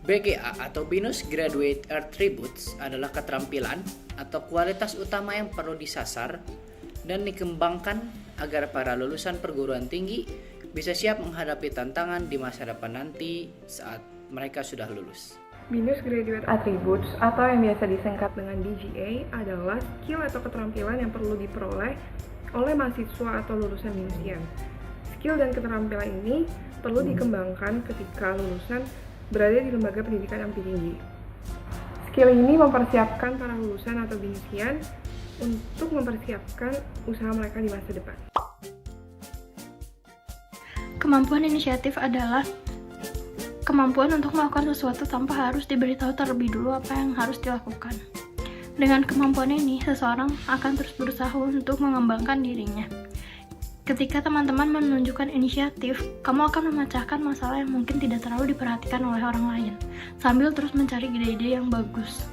BGA atau Binus Graduate Attributes adalah keterampilan atau kualitas utama yang perlu disasar dan dikembangkan agar para lulusan perguruan tinggi bisa siap menghadapi tantangan di masa depan nanti saat mereka sudah lulus. Binus Graduate Attributes atau yang biasa disingkat dengan BGA adalah skill atau keterampilan yang perlu diperoleh oleh mahasiswa atau lulusan Binusian. Skill dan keterampilan ini perlu dikembangkan ketika lulusan berada di lembaga pendidikan yang lebih tinggi. Skill ini mempersiapkan para lulusan atau Binusian untuk mempersiapkan usaha mereka di masa depan. Kemampuan inisiatif adalah kemampuan untuk melakukan sesuatu tanpa harus diberitahu terlebih dulu apa yang harus dilakukan. Dengan kemampuan ini, seseorang akan terus berusaha untuk mengembangkan dirinya. Ketika teman-teman menunjukkan inisiatif, kamu akan memecahkan masalah yang mungkin tidak terlalu diperhatikan oleh orang lain, sambil terus mencari ide-ide yang bagus.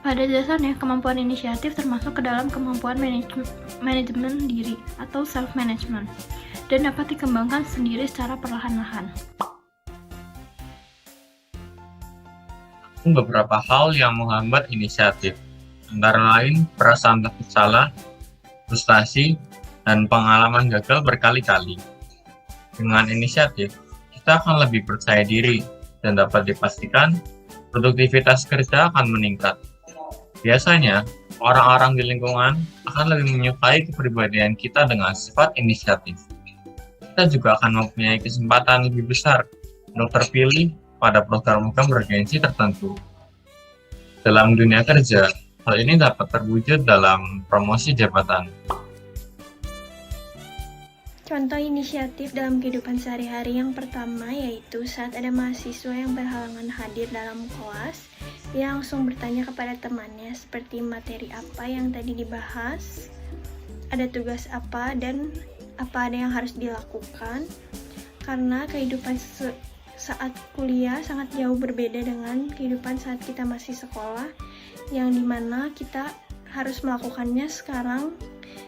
Pada dasarnya, kemampuan inisiatif termasuk ke dalam kemampuan manajemen diri atau self-management, dan dapat dikembangkan sendiri secara perlahan-lahan. Beberapa hal yang menghambat inisiatif, antara lain perasaan takut salah, frustasi, dan pengalaman gagal berkali-kali. Dengan inisiatif, kita akan lebih percaya diri dan dapat dipastikan produktivitas kerja akan meningkat. Biasanya, orang-orang di lingkungan akan lebih menyukai kepribadian kita dengan sifat inisiatif. Kita juga akan mempunyai kesempatan lebih besar untuk terpilih pada program-program bergengsi tertentu. Dalam dunia kerja, hal ini dapat terwujud dalam promosi jabatan. Contoh inisiatif dalam kehidupan sehari-hari yang pertama yaitu saat ada mahasiswa yang berhalangan hadir dalam kelas, dia langsung bertanya kepada temannya seperti materi apa yang tadi dibahas, ada tugas apa, dan apa ada yang harus dilakukan. Karena kehidupan saat kuliah sangat jauh berbeda dengan kehidupan saat kita masih sekolah, yang dimana kita harus melakukannya sekarang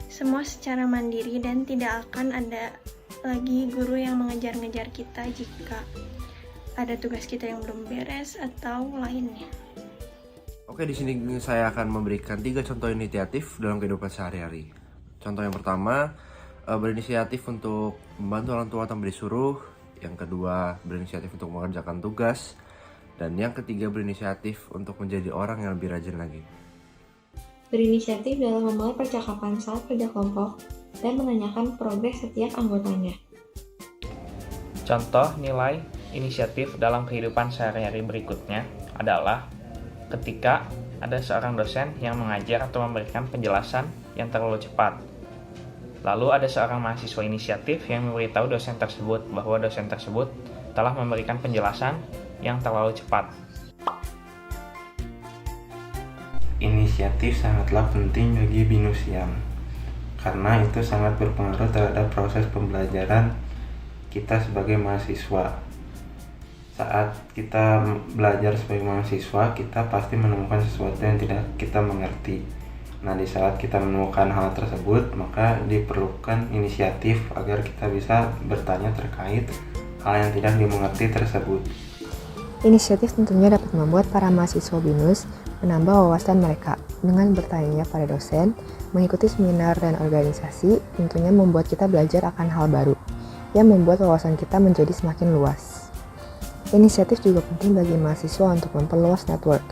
semua secara mandiri dan tidak akan ada lagi guru yang mengejar-ngejar kita jika ada tugas kita yang belum beres atau lainnya. Oke, di sini saya akan memberikan 3 contoh inisiatif dalam kehidupan sehari-hari. Contoh yang pertama, berinisiatif untuk membantu orang tua tanpa disuruh. Yang kedua, berinisiatif untuk mengerjakan tugas. Dan yang ketiga, berinisiatif untuk menjadi orang yang lebih rajin lagi. Berinisiatif dalam memulai percakapan saat kerja kelompok dan menanyakan progres setiap anggotanya. Contoh nilai inisiatif dalam kehidupan sehari-hari berikutnya adalah ketika ada seorang dosen yang mengajar atau memberikan penjelasan yang terlalu cepat. Lalu ada seorang mahasiswa inisiatif yang memberitahu dosen tersebut bahwa dosen tersebut telah memberikan penjelasan yang terlalu cepat. Inisiatif sangatlah penting bagi Binusian, karena itu sangat berpengaruh terhadap proses pembelajaran kita sebagai mahasiswa. Saat kita belajar sebagai mahasiswa, kita pasti menemukan sesuatu yang tidak kita mengerti. Nah, di saat kita menemukan hal tersebut, maka diperlukan inisiatif agar kita bisa bertanya terkait hal yang tidak dimengerti tersebut. Inisiatif tentunya dapat membuat para mahasiswa BINUS menambah wawasan mereka dengan bertanya pada dosen, mengikuti seminar dan organisasi, tentunya membuat kita belajar akan hal baru yang membuat wawasan kita menjadi semakin luas. Inisiatif juga penting bagi mahasiswa untuk memperluas network.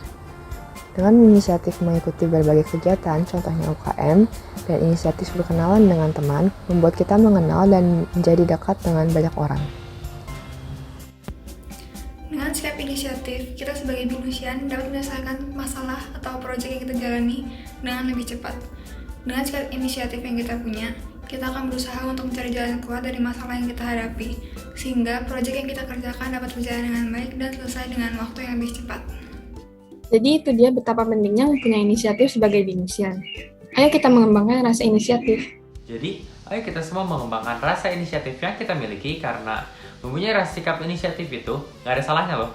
Dengan inisiatif mengikuti berbagai kegiatan, contohnya UKM, dan inisiatif berkenalan dengan teman, membuat kita mengenal dan menjadi dekat dengan banyak orang. Dengan sikap inisiatif, kita sebagai Binusian dapat menyelesaikan masalah atau proyek yang kita jalani dengan lebih cepat. Dengan sikap inisiatif yang kita punya, kita akan berusaha untuk mencari jalan keluar dari masalah yang kita hadapi, sehingga proyek yang kita kerjakan dapat berjalan dengan baik dan selesai dengan waktu yang lebih cepat. Jadi itu dia betapa pentingnya mempunyai inisiatif sebagai Binusian. Ayo kita mengembangkan rasa inisiatif. Jadi, ayo kita semua mengembangkan rasa inisiatif yang kita miliki karena mempunyai rasa sikap inisiatif itu nggak ada salahnya loh.